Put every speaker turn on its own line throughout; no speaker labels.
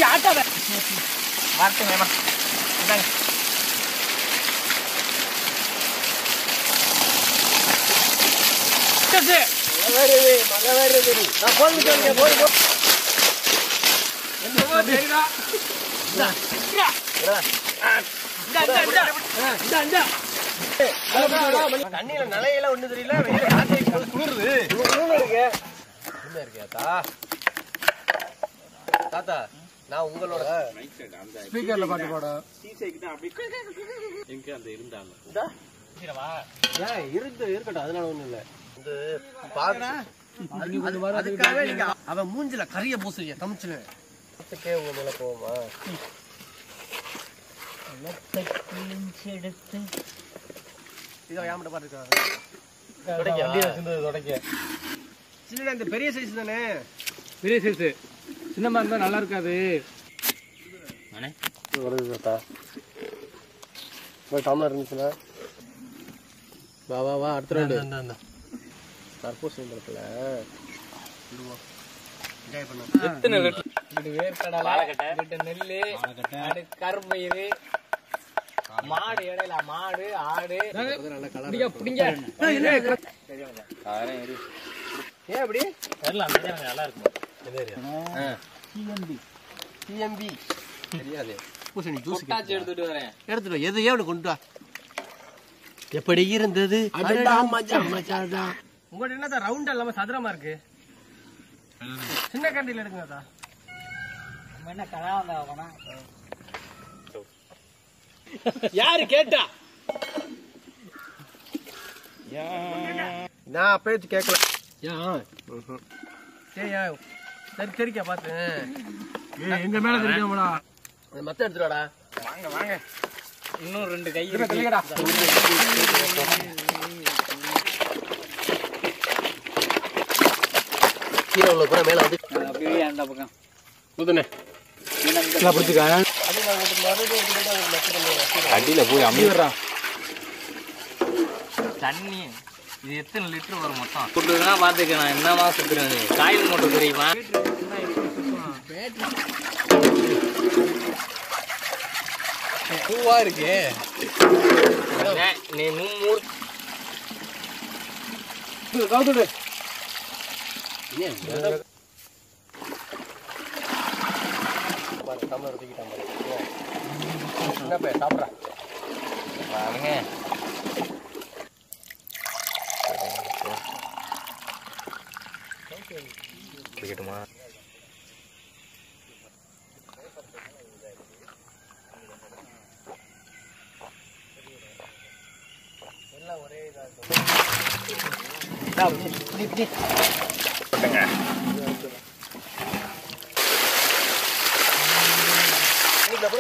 ஆட்டாத வரட்டும் வேமா இந்தாங்க மழை வருது நான் போதுங்க போது தண்ணியில நிலையில ஒண்ணு தெரியல வெளியில காத்து குளிருது இருக்கியா தாத்தா நான் உங்களோட ஸ்பீக்கர்ல பாட்டு போட எங்க அந்த இருந்தாங்க இருக்கட்டும் அதனால ஒண்ணும் இல்ல அவன் மூஞ்சில கரிய பூசுறிய தமிழ்ல உங்க மேல போவோமா இதை பாத்துருக்காங்க இந்த பெரிய சைஸ் தானே பெரிய சைஸ் சின்னமா இருந்தா நல்லா இருக்காது டம்ளர் இருந்துச்சுன்னா வா வா வா அடுத்த ரெண்டு தர்பூசணி பழத்துல எத்தனை வேர்க்கடலை நெல்லு கரும்பயிறு மாடு இடையில மாடு ஆடு ஏன் அப்படி நல்லா இருக்கும் தெரியாது பூசணி ஜூஸ் எடுத்துட்டு வரேன் எடுத்துட்டு எது ஏன் கொண்டு வா எப்படி இருந்தது உங்கள்ட்ட என்ன ரவுண்டா இல்லாம சதுரமா இருக்கு சின்ன கண்டில எடுங்க என்ன கலா யாரு கேட்டா நான் பேச்சு கேட்கல சரி தெரிக்கா பாத்து எங்க மேல தெரியாமடா மத்த எடுத்துடாடா வாங்க வாங்க இன்னும் ரெண்டு கை கீழே உள்ள பூரா மேல வந்து அப்படியே அந்த பக்கம் புதுனே அடியில போய் அமைறா தண்ணி இது எத்தனை லிட்டர் வரும் மொத்தம் கொடுத்துனா பாத்துக்க நான் என்னமா சுத்துறேன் காயில் மட்டும் தெரியுமா பூவா இருக்கு நீ மூணு கவுத்துடு சாப்பிட்றா வாங்க குடிக்கட்டுமா எல்லாம் ஒரே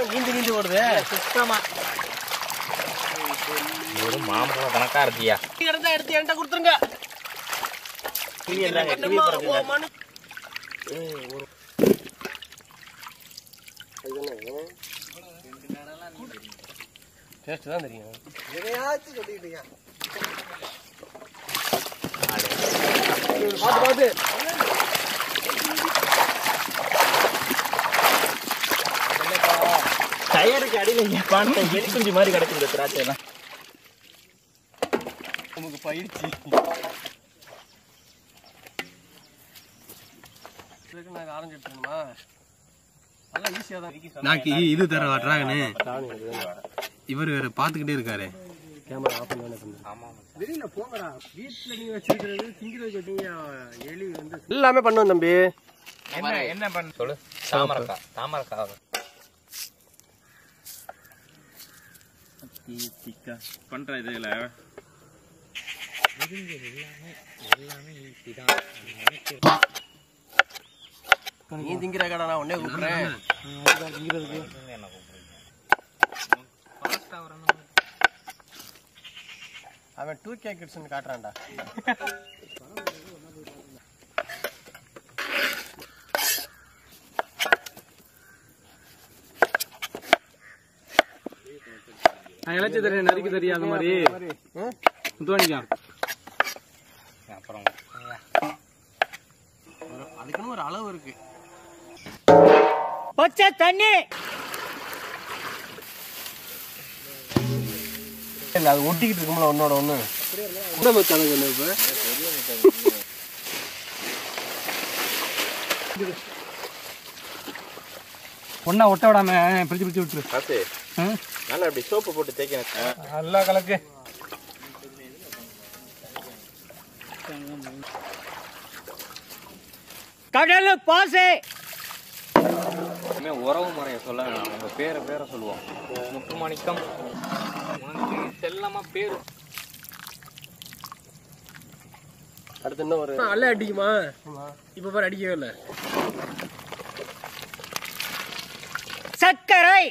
நீந்து நீந்து ஓடுது சுத்தமா ஒரு மாம்பழம் கணக்கா இருக்கியா எடுத்தா எடுத்து என்கிட்ட கொடுத்துருங்க டேஸ்ட் தான் தெரியும் எதையாச்சும் சொல்லிக்கிட்டீங்க பார்த்து பார்த்து டயருக்கு அடியில பாட்டு எலி குஞ்சு மாதிரி கிடைக்கும் திராட்சை எல்லாம் நமக்கு பயிற்சி ஆரஞ்சு எடுத்துக்கணுமா நல்லா ஈஸியா தான் நாக்கி இது தர வாட்டுறாங்கன்னு இவர் வேற பாத்துக்கிட்டே இருக்காரு கேமரா ஆஃப் பண்ணி ஆமா வெளியில போங்கடா வீட்டுல நீங்க வச்சிருக்கிறது திங்கிறது கேட்டீங்க எலி வந்து எல்லாமே பண்ணுவோம் தம்பி என்ன என்ன பண்ண சொல்லு தாமரக்காய் பண்ற இதுல நீ திங்கிற கடை நான் உடனே கூப்பிடுறேன் அவன் 2K கிட்ஸ்னு காட்டுறான்டா இலச்சி தெரிய நறுக்கி தெரியா அந்த மாதிரி தோணிக்கலாம் அப்புறம் அதுக்குன்னு ஒரு அளவு இருக்கு
பச்சை தண்ணி
இல்ல அது ஒட்டிக்கிட்டு இருக்கும்ல ஒன்னோட ஒண்ணு உடம்பு கணக்கு இப்ப
ஒன்னா ஒட்ட விடாம பிரிச்சு பிரிச்சு விட்டுரு.
நல்லா அப்படி சோப்பு போட்டு தேய்க்கணும்.
நல்லா கலக்கு.
கடலு பாசை
உறவு முறையை சொல்ல வேணாம், நம்ம பேரை சொல்லுவோம். முத்துமாணிக்கம் உனக்கு செல்லமா பேரு.
அடுத்து என்ன ஒரு அல்ல அடிக்குமா? இப்ப பாரு அடிக்கவே இல்லை.
சர்க்கரை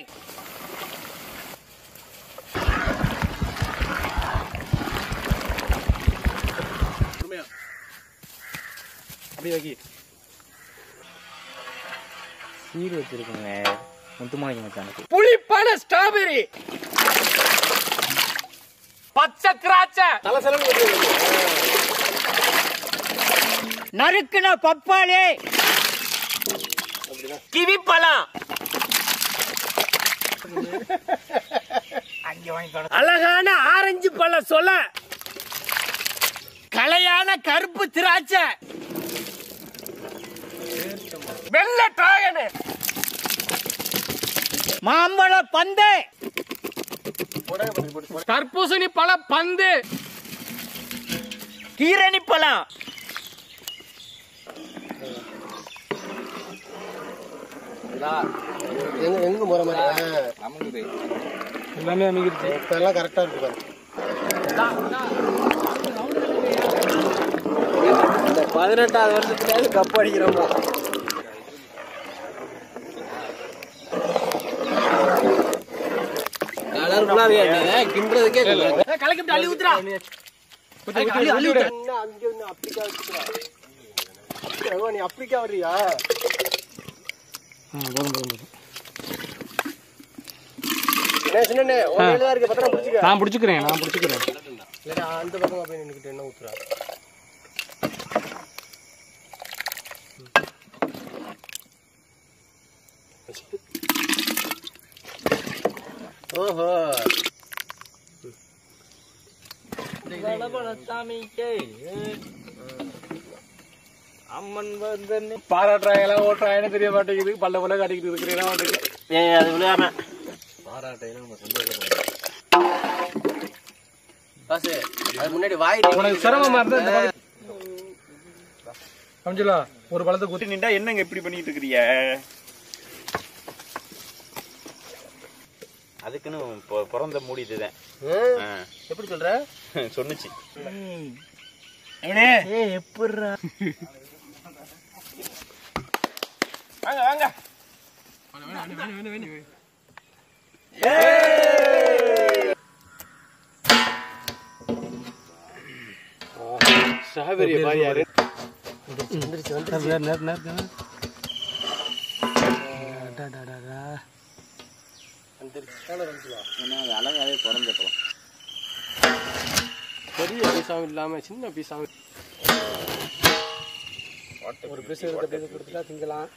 அப்படி வைக்கி
சீடு வச்சிருக்கோங்க முத்துமாணிக்கம் மச்சானுக்கு.
புளிப்பான ஸ்ட்ராபெரி பச்சை திராட்சை
தலை செலவு
நறுக்குன பப்பாளி கிவி பழம் அழகான ஆரஞ்சு பழம் சொல்ல கலையான கருப்பு திராட்சை வெள்ள டிராகன் மாம்பழ பந்து தர்பூசணி பழ பந்து கீரணி பழம்
எங்க போற மாதிரி
எல்லாமே அமைக்கிறது.
இப்ப எல்லாம் கரெக்டா இருக்கு பாரு. 18வது வருஷத்துலயாவது கப் அடிக்கிறோமா? கலர்ஃபுல்லா இருக்கு. கிண்டுறதுக்கே கலக்கிட்டு அள்ளி ஊத்துறா. நீ அப்ளிக்கா வர்றியா?
நான் பிடிச்சுக்கிறேன்.
அந்த பக்கமா போய் நின்னுக்கிட்டு என்ன ஊத்துறா? ஓஹோ
அம்மன் வந்து
பாராட்டுறாங்களா ஓட்டுறாங்கன்னு தெரிய மாட்டேங்குது. பல்ல பல்ல காட்டிக்கிட்டு இருக்கிறேன் மாட்டேங்குது.
அது விளையாம
பாராட்டைனா நம்ம சந்தோஷப்படுறோம். அது முன்னாடி வாய்
உனக்கு சிரமமா இருந்தா சமைச்சலா ஒரு பழத்தை குத்தி
நின்றா என்னங்க இப்படி பண்ணிட்டு இருக்கிறீங்க? அதுக்குன்னு பிறந்த மூடிதுதான்.
எப்படி சொல்ற?
சொன்னுச்சு.
எப்படா
வாங்க வாங்க.
ஸ்ட்ராபெரி பாரு யாரு
அழகாவே பிறந்தப்பலாம்.
பெரிய பீஸாவும் இல்லாம சின்ன பீஸாவும் ஒரு பீஸ் கொடுத்துட்டா திங்கலாம்.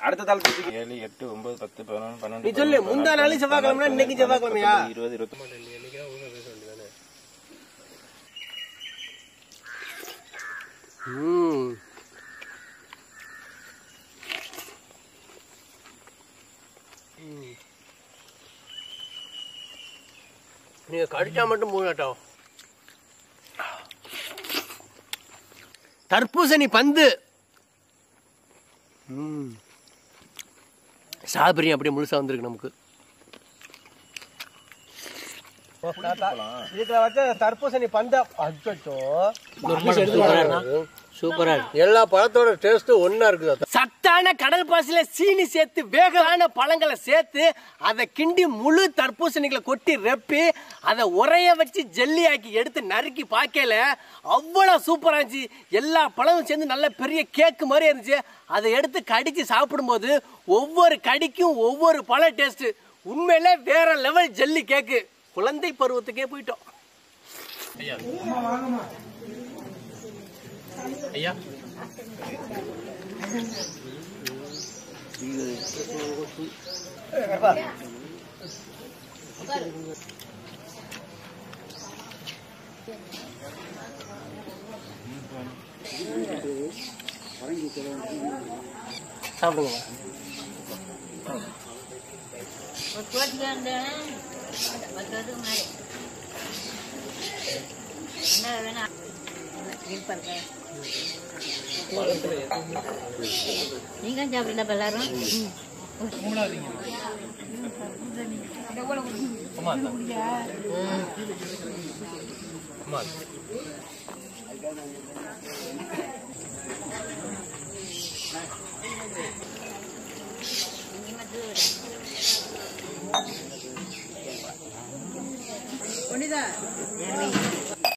அடுத்த தாள் 7, 8, 9, 10, 11, 12.
நீ சொல்லு. முந்தா நாள் செவ்வாய்க்கிழமை, இன்னைக்கு செவ்வாய்க்கிழமையா?
20, 21.
நீங்க கடிச்சா மட்டும் மூணாட்டம். தர்பூசணி பந்து ஸ்ட்ராபெரி அப்படியே முழுசா வந்திருக்கு நமக்கு. இதுல வச்ச தர்பூசணி பந்தா அச்சோ
சூப்பரா
எல்லா பழத்தோட டேஸ்ட் ஒன்னா இருக்குது.
சத்தான கடல் பாசில சீனி சேர்த்து வேகமான பழங்களை சேர்த்து அதை கிண்டி முழு தர்பூசணிகளை கொட்டி ரெப்பி அதை உரைய வச்சு ஜெல்லி ஆக்கி எடுத்து நறுக்கி பாக்கல அவ்வளவு சூப்பரா இருந்துச்சு. எல்லா பழமும் சேர்ந்து நல்ல பெரிய கேக்கு மாதிரி இருந்துச்சு. அதை எடுத்து கடிச்சு சாப்பிடும்போது ஒவ்வொரு கடிக்கும் ஒவ்வொரு பழ டேஸ்ட். உண்மையிலே வேற லெவல் ஜெல்லி கேக்கு. குழந்தை பருவத்துக்கே போயிட்டோம்.
ஐயா ஐயா
சாப்பிடுங்க.
நீங்க சாப்பிடல எல்லாரும் ஒண்ணுதான்